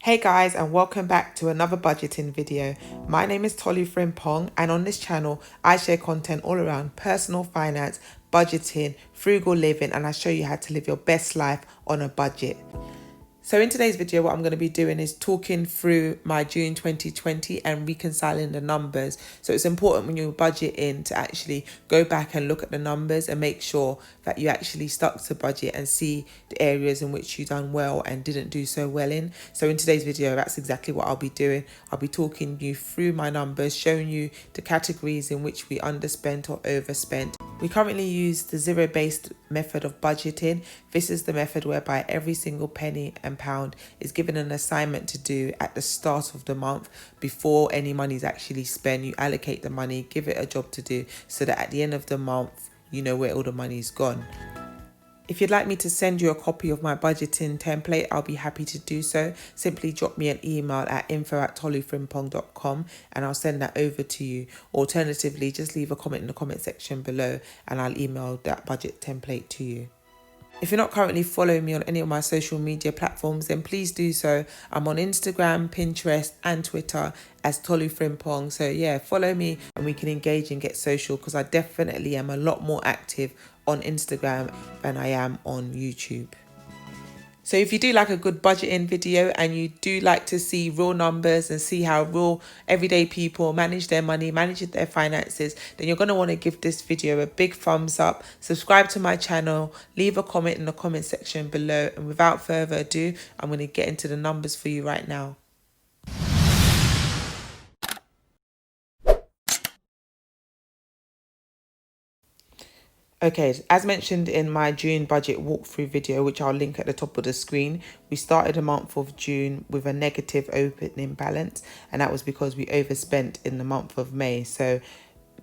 Hey guys, and welcome back to another budgeting video. My name is Tolu Frimpong, and on this channel I share content all around personal finance, budgeting, frugal living, and I show you how to live your best life on a budget. So in today's video, what I'm going to be doing is talking through my June 2020 and reconciling the numbers. So it's important when you're budgeting to actually go back and look at the numbers and make sure that you actually stuck to budget and see the areas in which you've done well and didn't do so well in. So in today's video, that's exactly what I'll be doing. I'll be talking you through my numbers, showing you the categories in which we underspent or overspent. We currently use the zero-based method of budgeting. This is the method whereby every single penny and pound is given an assignment to do at the start of the month before any money is actually spent. You allocate the money, give it a job to do so that at the end of the month, you know where all the money is gone. If you'd like me to send you a copy of my budgeting template, I'll be happy to do so. Simply drop me an email at info@tolufrimpong.com and I'll send that over to you. Alternatively, just leave a comment in the comment section below and I'll email that budget template to you. If you're not currently following me on any of my social media platforms, then please do so. I'm on Instagram, Pinterest and Twitter as Tolu Frimpong. So yeah, follow me and we can engage and get social, because I definitely am a lot more active on Instagram than I am on YouTube. So if you do like a good budgeting video and you do like to see real numbers and see how real everyday people manage their money, manage their finances, then you're going to want to give this video a big thumbs up, subscribe to my channel, leave a comment in the comment section below. And without further ado, I'm going to get into the numbers for you right now. Okay, as mentioned in my June budget walkthrough video, which I'll link at the top of the screen, we started the month of June with a negative opening balance, and that was because we overspent in the month of May. So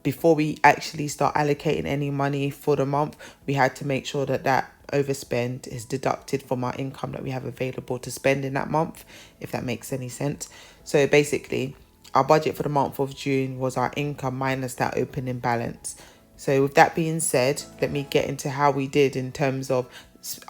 before we actually start allocating any money for the month, we had to make sure that that overspend is deducted from our income that we have available to spend in that month, if that makes any sense. So basically, our budget for the month of June was our income minus that opening balance. So with that being said, let me get into how we did in terms of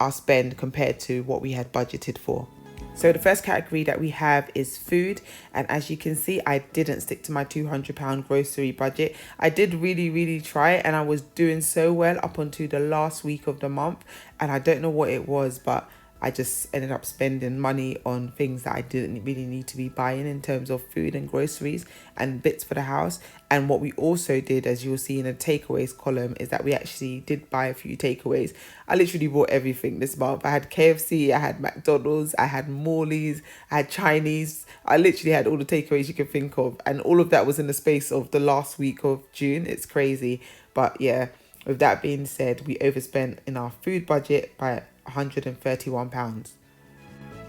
our spend compared to what we had budgeted for. So the first category that we have is food. And as you can see, I didn't stick to my £200 grocery budget. I did really try, and I was doing so well up until the last week of the month. And I don't know what it was, but I just ended up spending money on things that I didn't really need to be buying in terms of food and groceries and bits for the house. And what we also did, as you'll see in the takeaways column, is that we actually did buy a few takeaways. I literally bought everything this month. I had KFC, I had McDonald's, I had Morley's, I had Chinese. I literally had all the takeaways you can think of. And all of that was in the space of the last week of June. It's crazy. But yeah, with that being said, we overspent in our food budget by £131.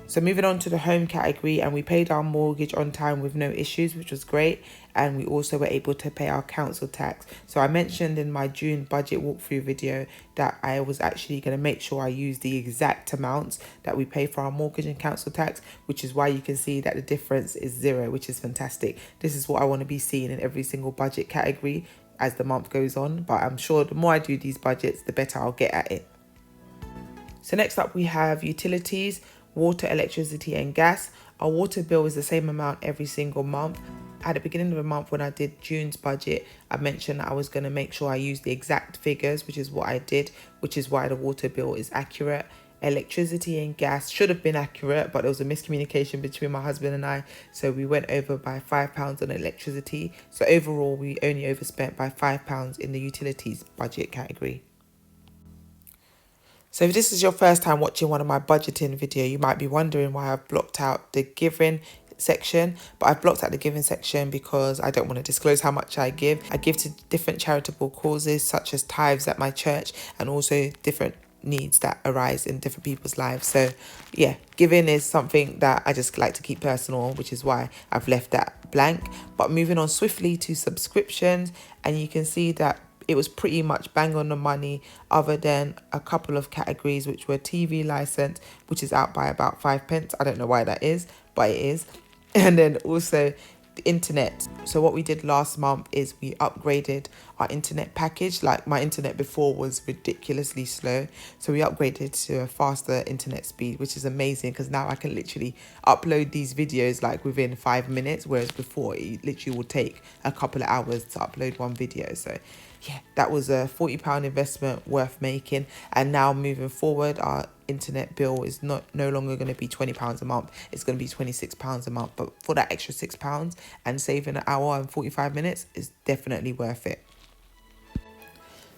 So moving on to the home category, and we paid our mortgage on time with no issues, which was great. And we also were able to pay our council tax. So I mentioned in my June budget walkthrough video that I was actually going to make sure I use the exact amounts that we pay for our mortgage and council tax, which is why you can see that the difference is zero, which is fantastic. This is what I want to be seeing in every single budget category as the month goes on. But I'm sure the more I do these budgets, the better I'll get at it. So next up we have utilities, water, electricity and gas. Our water bill is the same amount every single month. At the beginning of the month when I did June's budget, I mentioned that I was going to make sure I use the exact figures, which is what I did, which is why the water bill is accurate. Electricity and gas should have been accurate, but there was a miscommunication between my husband and I, so we went over by £5 on electricity. So overall, we only overspent by £5 in the utilities budget category. So if this is your first time watching one of my budgeting videos, you might be wondering why I've blocked out the giving section. But I've blocked out the giving section because I don't want to disclose how much I give. I give to different charitable causes such as tithes at my church, and also different needs that arise in different people's lives. So yeah, giving is something that I just like to keep personal, which is why I've left that blank. But moving on swiftly to subscriptions, and you can see that it was pretty much bang on the money, other than a couple of categories, which were TV license, which is out by about 5p. I don't know why that is, but it is. And then also the internet. So what we did last month is we upgraded our internet package. Like, my internet before was ridiculously slow, so we upgraded to a faster internet speed, which is amazing because now I can literally upload these videos like within 5 minutes, whereas before it literally would take a couple of hours to upload one video. So yeah, that was a £40 investment worth making. And now moving forward, our internet bill is no longer going to be £20 a month. It's going to be £26 a month. But for that extra £6 and saving an hour and 45 minutes is definitely worth it.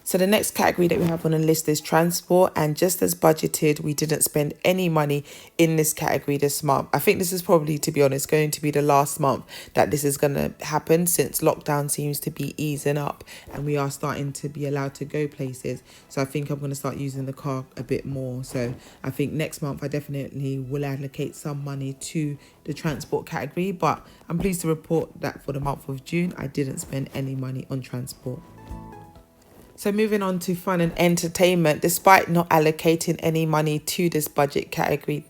So the next category that we have on the list is transport, and just as budgeted, we didn't spend any money in this category this month. I think this is probably, to be honest, going to be the last month that this is going to happen, since lockdown seems to be easing up and we are starting to be allowed to go places. So I think I'm going to start using the car a bit more. So I think next month I definitely will allocate some money to the transport category, but I'm pleased to report that for the month of June, I didn't spend any money on transport. So moving on to fun and entertainment, despite not allocating any money to this budget category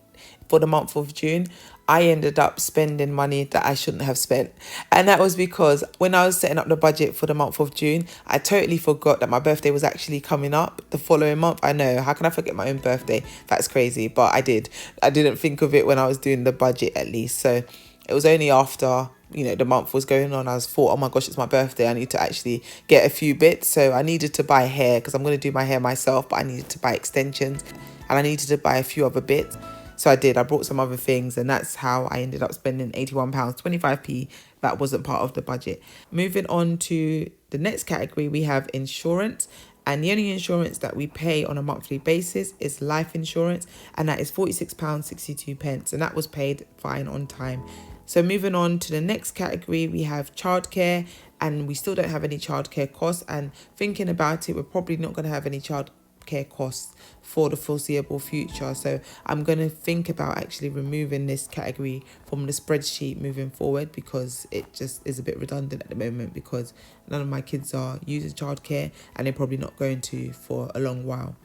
for the month of June, I ended up spending money that I shouldn't have spent. And that was because when I was setting up the budget for the month of June, I totally forgot that my birthday was actually coming up the following month. I know, how can I forget my own birthday? That's crazy, but I did. I didn't think of it when I was doing the budget, at least. So it was only after, you know, the month was going on, I thought, oh my gosh, it's my birthday, I need to actually get a few bits. So I needed to buy hair because I'm going to do my hair myself, but I needed to buy extensions and I needed to buy a few other bits. So I did. I brought some other things, and that's how I ended up spending £81, 25p. That wasn't part of the budget. Moving on to the next category, we have insurance. And the only insurance that we pay on a monthly basis is life insurance, and that is £46.62, and that was paid fine on time. So moving on to the next category, we have childcare, and we still don't have any childcare costs. And thinking about it, we're probably not going to have any childcare costs for the foreseeable future. So I'm going to think about actually removing this category from the spreadsheet moving forward, because it just is a bit redundant at the moment, because none of my kids are using childcare and they're probably not going to for a long while.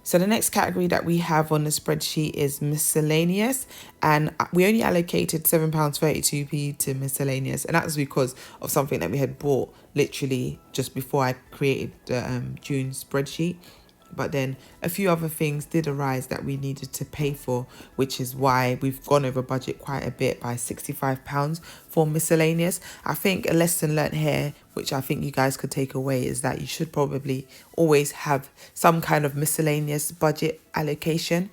So the next category that we have on the spreadsheet is miscellaneous, and we only allocated £7.32p to miscellaneous, and that was because of something that we had bought literally just before I created the June spreadsheet. But then a few other things did arise that we needed to pay for, which is why we've gone over budget quite a bit by £65 for miscellaneous. I think a lesson learned here, which I think you guys could take away, is that you should probably always have some kind of miscellaneous budget allocation.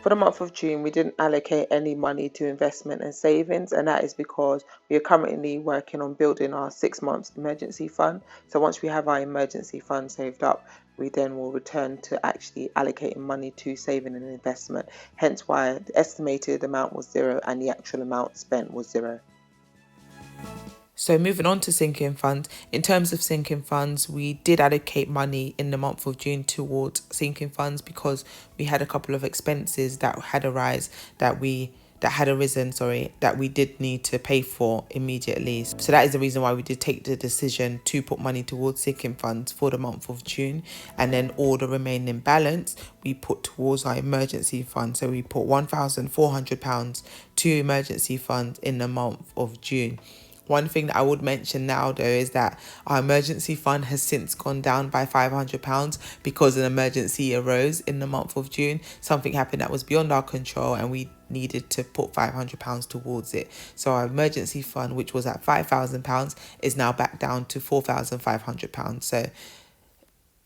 For the month of June, we didn't allocate any money to investment and savings, and that is because we are currently working on building our 6 months emergency fund. So once we have our emergency fund saved up, we then will return to actually allocating money to saving and investment. Hence why the estimated amount was zero and the actual amount spent was zero. So moving on to sinking funds. In terms of sinking funds, we did allocate money in the month of June towards sinking funds because we had a couple of expenses that had arisen that we did need to pay for immediately. So that is the reason why we did take the decision to put money towards sinking funds for the month of June, and then all the remaining balance we put towards our emergency fund. So we put £1,400 to emergency funds in the month of June. One thing that I would mention now, though, is that our emergency fund has since gone down by £500 because an emergency arose in the month of June. Something happened that was beyond our control and we needed to put £500 towards it. So our emergency fund, which was at £5,000, is now back down to £4,500. So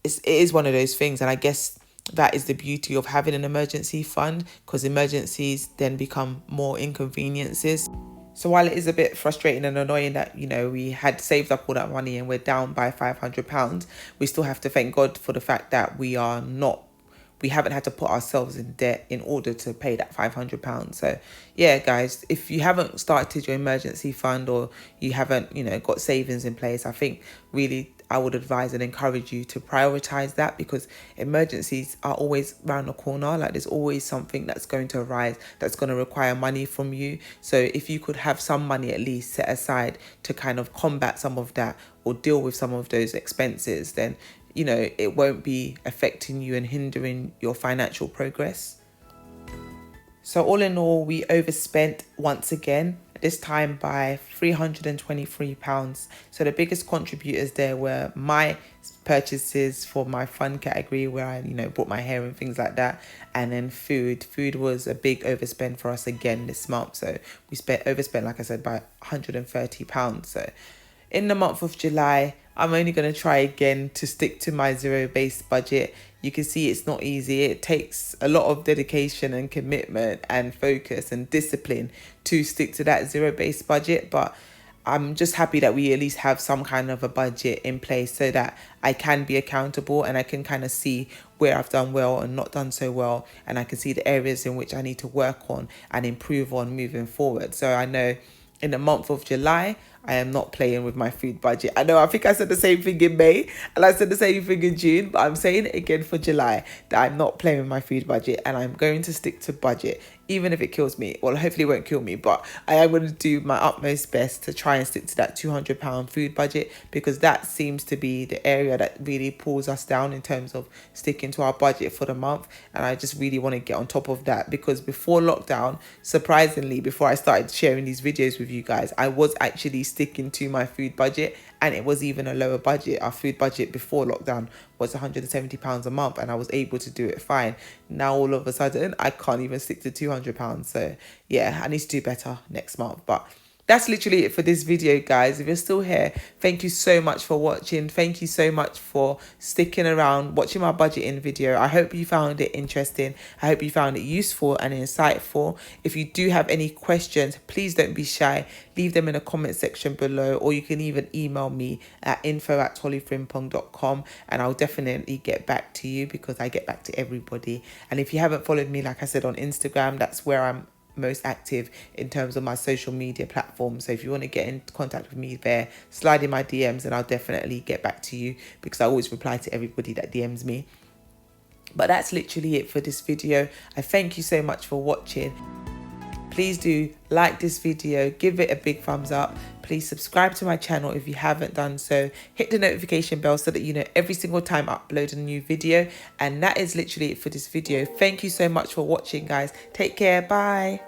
it is one of those things, and I guess that is the beauty of having an emergency fund, because emergencies then become more inconveniences. So while it is a bit frustrating and annoying that, you know, we had saved up all that money and we're down by £500, we still have to thank God for the fact that we haven't had to put ourselves in debt in order to pay that £500. So yeah, guys, if you haven't started your emergency fund or you haven't, you know, got savings in place, I think really I would advise and encourage you to prioritize that, because emergencies are always around the corner. Like, there's always something that's going to arise that's going to require money from you. So if you could have some money at least set aside to kind of combat some of that or deal with some of those expenses, then, you know, it won't be affecting you and hindering your financial progress. So all in all, we overspent once again, this time by £323. So the biggest contributors there were my purchases for my fun category, where I bought my hair and things like that, and then food was a big overspend for us again this month. So we overspent, like I said, by £130. So in the month of July, I'm only going to try again to stick to my zero-based budget. You can see it's not easy. It takes a lot of dedication and commitment and focus and discipline to stick to that zero-based budget. But I'm just happy that we at least have some kind of a budget in place so that I can be accountable and I can kind of see where I've done well and not done so well. And I can see the areas in which I need to work on and improve on moving forward. So I know in the month of July, I am not playing with my food budget. I know, I think I said the same thing in May and I said the same thing in June, but I'm saying it again for July, that I'm not playing with my food budget and I'm going to stick to budget, even if it kills me. Well, hopefully it won't kill me, but I am going to do my utmost best to try and stick to that £200 food budget, because that seems to be the area that really pulls us down in terms of sticking to our budget for the month. And I just really want to get on top of that, because before lockdown, surprisingly, before I started sharing these videos with you guys, I was actually sticking to my food budget, and it was even a lower budget. Our food budget before lockdown was £170 a month, and I was able to do it fine. Now all of a sudden I can't even stick to £200. So yeah, I need to do better next month. But that's literally it for this video, guys. If you're still here, thank you so much for watching. Thank you so much for sticking around, watching my budgeting video. I hope you found it interesting. I hope you found it useful and insightful. If you do have any questions, please don't be shy. Leave them in the comment section below, or you can even email me at info@tollyfrimpong.com, and I'll definitely get back to you, because I get back to everybody. And if you haven't followed me, like I said, on Instagram, that's where I'm most active in terms of my social media platform. So if you want to get in contact with me there, slide in my DMs and I'll definitely get back to you, because I always reply to everybody that DMs me. But that's literally it for this video. I thank you so much for watching. Please do like this video, give it a big thumbs up. Please subscribe to my channel if you haven't done so. Hit the notification bell so that you know every single time I upload a new video. And that is literally it for this video. Thank you so much for watching, guys. Take care. Bye.